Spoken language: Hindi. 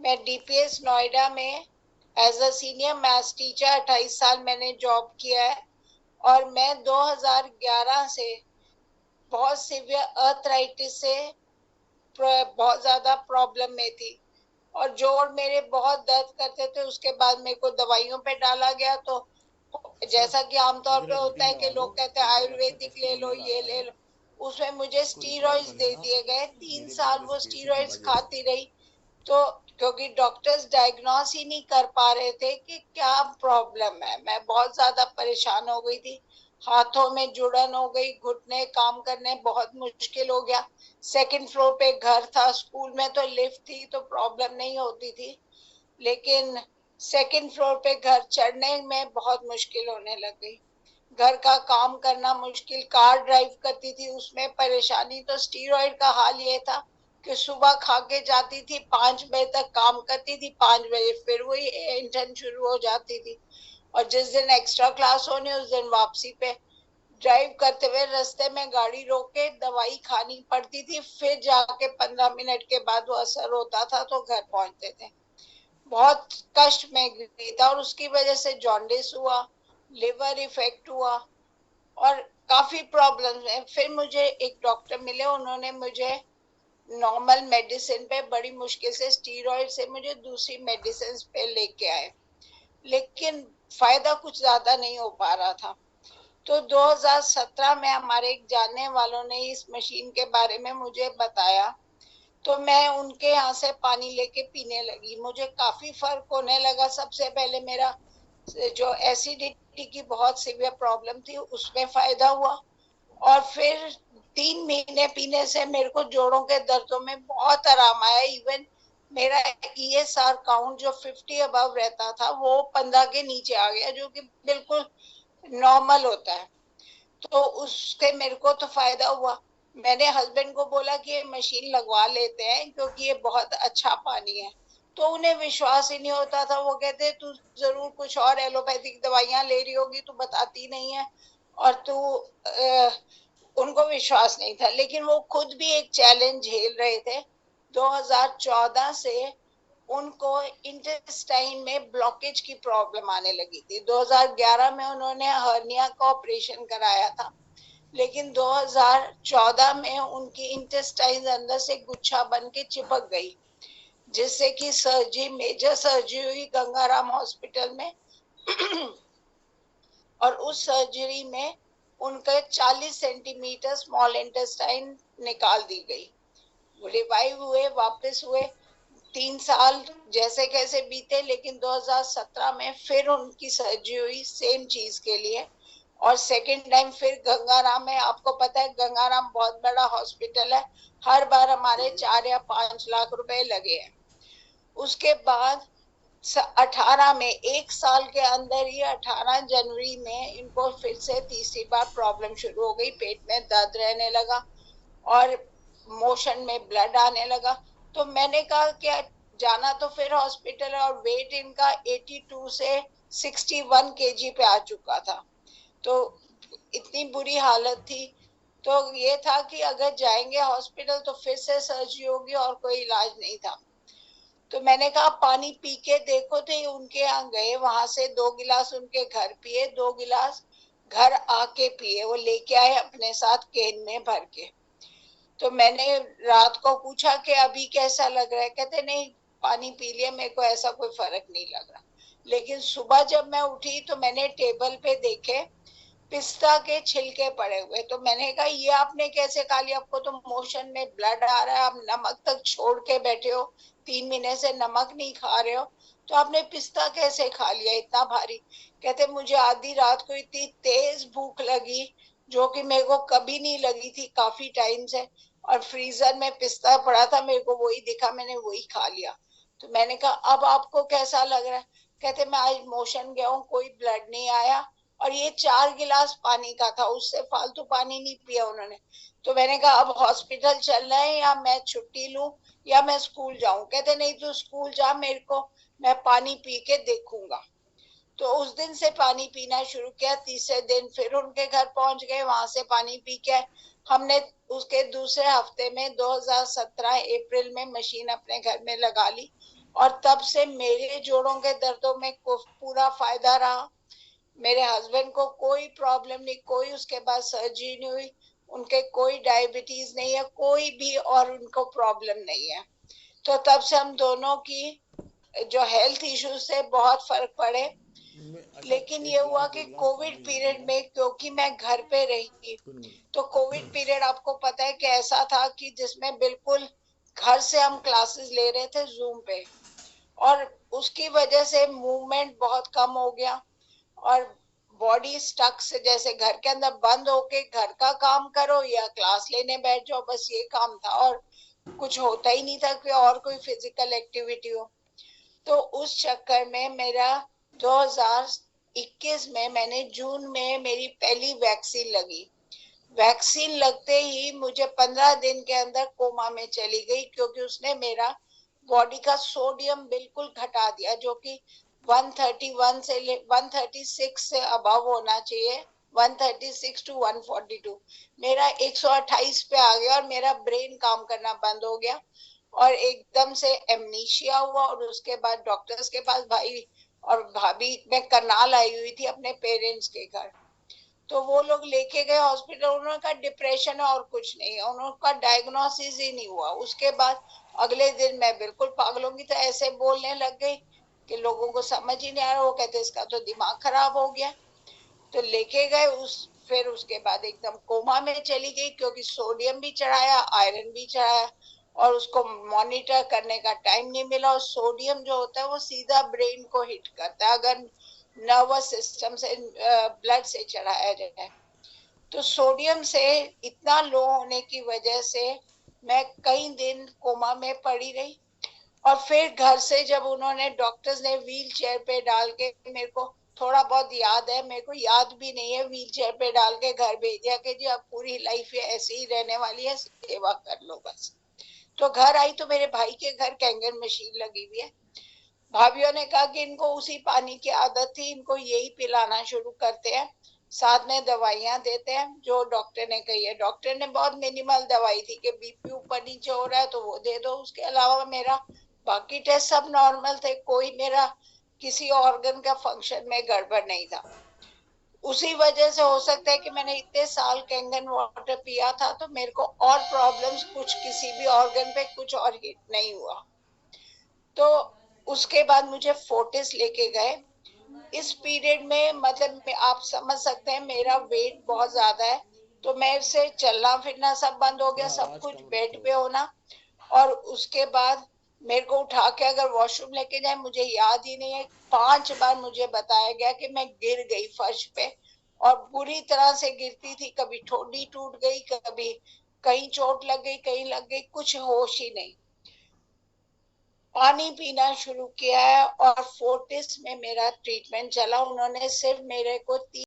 मैं डीपीएस नोएडा में as a senior maths teacher 28 साल मैंने जॉब किया है। और मैं 2011 से बहुत सीवियर अर्थराइटिस से बहुत ज्यादा प्रॉब्लम में थी, और जोड़ मेरे बहुत दर्द करते थे। उसके बाद मेरे को दवाइयों पे डाला गया। तो जैसा कि आमतौर पे होता है कि लोग कहते हैं आयुर्वेदिक ले लो, ये ले लो, उसमें मुझे स्टीरॉइड्स दे दिए गए। 3 साल वो स्टीरॉइड्स खाती रही। तो क्योंकि डॉक्टर्स डायग्नोस ही नहीं कर पा रहे थे कि क्या प्रॉब्लम है, मैं बहुत ज्यादा परेशान हो गई थी। हाथों में जुड़न हो गई, घुटने काम करने बहुत मुश्किल हो गया। सेकंड फ्लोर पे घर था, स्कूल में तो लिफ्ट थी तो प्रॉब्लम नहीं होती थी, लेकिन सेकंड फ्लोर पे घर चढ़ने में बहुत मुश्किल होने लग गई। घर का काम करना मुश्किल, कार ड्राइव करती थी उसमें परेशानी। तो स्टीरॉइड का हाल ये था कि सुबह खा के जाती थी, 5 बजे तक काम करती थी, 5 बजे फिर वही इंटर्न शुरू हो जाती थी। और जिस दिन एक्स्ट्रा क्लास होनी उस दिन वापसी पे ड्राइव करते हुए रास्ते में गाड़ी रोक के दवाई खानी पड़ती थी, फिर जाके 15 मिनट के बाद वो असर होता था तो घर पहुंचते थे। बहुत कष्ट में गई था, और उसकी वजह से जॉन्डिस हुआ, लिवर इफेक्ट हुआ, और काफी प्रॉब्लम्स है। फिर मुझे एक डॉक्टर मिले, उन्होंने मुझे नॉर्मल मेडिसिन पे, बड़ी मुश्किल से स्टीरॉइड से मुझे दूसरी मेडिसिन पे लेके आए, लेकिन फायदा कुछ ज्यादा नहीं हो पा रहा था। तो 2017 में हमारे एक जानने वालों ने इस मशीन के बारे में मुझे बताया, तो मैं उनके यहाँ से पानी लेके पीने लगी। मुझे काफी फर्क होने लगा। सबसे पहले मेरा जो एसिडिटी की बहुत सीवियर प्रॉब्लम थी उसमें फायदा हुआ, और फिर 3 महीने पीने से मेरे को जोड़ों के दर्दों में बहुत आराम आया। इवन मेरा ईएसआर काउंट जो 50 अबव रहता था वो 15 के नीचे आ गया, जो कि बिल्कुल नॉर्मल होता है। तो उसके मेरे को तो फायदा हुआ। मैंने हस्बैंड को बोला कि ये मशीन लगवा लेते हैं क्योंकि ये बहुत अच्छा पानी है। तो उन्हें विश्वास ही नहीं होता था। वो कहते तू जरूर कुछ और एलोपैथिक दवाइयां ले रही होगी, तू बताती नहीं है, और तू उनको विश्वास नहीं था। लेकिन वो खुद भी एक चैलेंज झेल रहे थे। 2014 से उनको इंटेस्टाइन में ब्लॉकेज की प्रॉब्लम आने लगी थी। 2011 में उन्होंने हर्निया का ऑपरेशन कराया था, लेकिन 2014 में उनकी इंटेस्टाइन अंदर से गुच्छा बन के चिपक गई, जिससे कि सर्जरी, मेजर सर्जरी हुई गंगाराम हॉस्पिटल में। और उस सर्जरी में उनका 40 सेंटीमीटर स्मॉल इंटेस्टाइन निकाल दी गई। रिवाइव हुए, वापस हुए। 3 साल जैसे कैसे बीते, लेकिन 2017 में फिर उनकी सर्जरी हुई सेम चीज के लिए। और सेकेंड टाइम फिर गंगाराम में, आपको पता है गंगाराम बहुत बड़ा हॉस्पिटल है, हर बार हमारे 4 या 5 लाख रुपए लगे हैं। उसके बाद 18 में, 1 साल के अंदर ही 18 जनवरी में इनको फिर से तीसरी बार प्रॉब्लम शुरू हो गई। पेट में दर्द रहने लगा और मोशन में ब्लड आने लगा। तो मैंने कहा कि जाना तो फिर हॉस्पिटल, और वेट इनका 82 से 61 केजी पे आ चुका था। तो इतनी बुरी हालत थी। तो ये था कि अगर जाएंगे हॉस्पिटल तो फिर से सर्जरी होगी और कोई इलाज नहीं था। तो मैंने कहा पानी पी के देखो। तो ये उनके यहाँ गए, वहां से 2 गिलास उनके घर पिए, 2 गिलास घर आके पिए। वो लेके आए अपने साथ केन में भर के। तो मैंने रात को पूछा कि अभी कैसा लग रहा है, कहते नहीं पानी पी लिया, मेरे को ऐसा कोई फर्क नहीं लग रहा। लेकिन सुबह जब मैं उठी तो मैंने टेबल पे देखे पिस्ता के छिलके पड़े हुए। तो मैंने कहा ये आपने कैसे खा लिया, आपको तो मोशन में ब्लड आ रहा है, आप नमक तक छोड़ के बैठे हो, 3 महीने से नमक नहीं खा रहे हो, तो आपने पिस्ता कैसे खा लिया इतना भारी। कहते मुझे आधी रात को इतनी तेज भूख लगी जो कि मेरे को कभी नहीं लगी थी काफी टाइम से, और फ्रीजर में पिस्ता पड़ा था, मेरे को वही दिखा, मैंने वही खा लिया। तो मैंने कहा अब आपको कैसा लग रहा है। कहते मैं आज मोशन गया हूँ, कोई ब्लड नहीं आया, और ये 4 गिलास पानी का था, उससे फालतू पानी नहीं पिया उन्होंने। तो मैंने कहा अब हॉस्पिटल चलना है या मैं छुट्टी लूं या मैं स्कूल जाऊं। कहते नहीं तू स्कूल जा, मेरे को मैं पानी पी के देखूंगा। तो उस दिन से पानी पीना शुरू किया। तीसरे दिन फिर उनके घर पहुंच गए, वहां से पानी पी के हमने उसके दूसरे हफ्ते में 2017 अप्रैल में मशीन अपने घर में लगा ली। और तब से मेरे जोड़ों के दर्दों में पूरा फायदा रहा। मेरे हस्बैंड को कोई प्रॉब्लम नहीं, कोई उसके बाद सर्जरी नहीं हुई, उनके कोई डायबिटीज नहीं है, कोई भी और उनको प्रॉब्लम नहीं है। तो तब से हम दोनों की जो हेल्थ इश्यूज से बहुत फर्क पड़े। अच्छा, लेकिन ये एक हुआ लास्ट कि एक लास्ट कोविड जी पीरियड बोलिए। में क्योंकि मैं घर पे रही, तो कोविड पीरियड आपको पता है कि ऐसा था कि जिसमें बिल्कुल घर से हम क्लासेस ले रहे थे जूम पे, और उसकी वजह से मूवमेंट बहुत कम हो गया। और बॉडी स्टक से, जैसे घर के अंदर बंद होके घर का काम करो या क्लास लेने बैठ जाओ, बस ये काम था, और कुछ होता ही नहीं था कि और कोई फिजिकल एक्टिविटी हो। तो उस चक्कर में मेरा 2021 में मैंने जून में मेरी पहली वैक्सीन लगी। वैक्सीन लगते ही मुझे 15 दिन के अंदर कोमा में चली गई, क्योंकि उसने मेरा बॉडी का सोडियम बिल्कुल घटा दिया, जो कि 131 से 136 से अबव होना चाहिए, 136 टू 142 मेरा 128 पे आ गया, और मेरा ब्रेन काम करना बंद हो गया, और एकदम से एमनीशिया हुआ। और उसके बाद डॉक्टर्स के पास भाई और भाभी, मैं करनाल आई हुई थी अपने पेरेंट्स के घर, तो वो लोग लेके गए हॉस्पिटल, उन्होंने कहा डिप्रेशन है और कुछ नहीं है, उनका डायग्नोसिस ही नहीं हुआ। उसके बाद अगले दिन मैं बिल्कुल पागलों की तरह ऐसे बोलने लग गई कि लोगों को समझ ही नहीं आ रहा। वो कहते इसका तो दिमाग खराब हो गया। तो लेके गए फिर उसके बाद एकदम कोमा में चली गई, क्योंकि सोडियम भी चढ़ाया, आयरन भी चढ़ाया, और उसको मॉनिटर करने का टाइम नहीं मिला। और सोडियम जो होता है वो सीधा ब्रेन को हिट करता है अगर नर्वस सिस्टम से, ब्लड से चढ़ाया जाए। तो सोडियम से इतना लो होने की वजह से मैं कई दिन कोमा में पड़ी रही। और फिर घर से जब उन्होंने, डॉक्टर्स ने व्हील चेयर पे डाल के, मेरे को थोड़ा बहुत याद है, मेरे को याद भी नहीं है, व्हील चेयर पे डाल के घर भेज दिया कि जी अब पूरी लाइफ ये ऐसे ही रहने वाली है, सेवा कर लो बस। तो घर आई तो मेरे भाई के घर कैंगन मशीन लगी हुई है। भाभीियों ने कहा कि इनको उसी पानी की आदत थी, इनको यही पिलाना शुरू करते हैं, साथ में दवाइयां देते हैं जो डॉक्टर ने कही है। डॉक्टर ने बहुत मिनिमल दवाई थी कि बीपी ऊपर नीचे हो रहा है तो वो दे दो, उसके अलावा मेरा बाकी टेस्ट सब नॉर्मल थे, कोई मेरा किसी ऑर्गन का फंक्शन में गड़बड़ नहीं था। उसी वजह से हो सकता है कि मैंने इतने साल कैंगन वाटर पिया था, तो मेरे को और प्रॉब्लम्स कुछ किसी भी ऑर्गन पे कुछ और हिट नहीं हुआ। तो उसके बाद मुझे फोर्टिस लेके गए। इस पीरियड में मतलब आप समझ सकते हैं मेरा वेट बहुत ज्यादा है, तो मैं से चलना फिरना सब बंद हो गया, थोड़ा सब आवाज कुछ कम बेड रखो। पे होना। और उसके बाद मेरे को उठा के अगर वॉशरूम लेके जाए मुझे याद ही नहीं है। 5 बार मुझे बताया गया कि मैं गिर गई फर्श पे, और बुरी तरह से गिरती थी, कभी ठोडी टूट गई, कभी कहीं चोट लग गई, कहीं लग गई, कुछ होश ही नहीं। पानी पीना शुरू किया है, और फोर्टिस में मेरा ट्रीटमेंट चला। उन्होंने सिर्फ मेरे को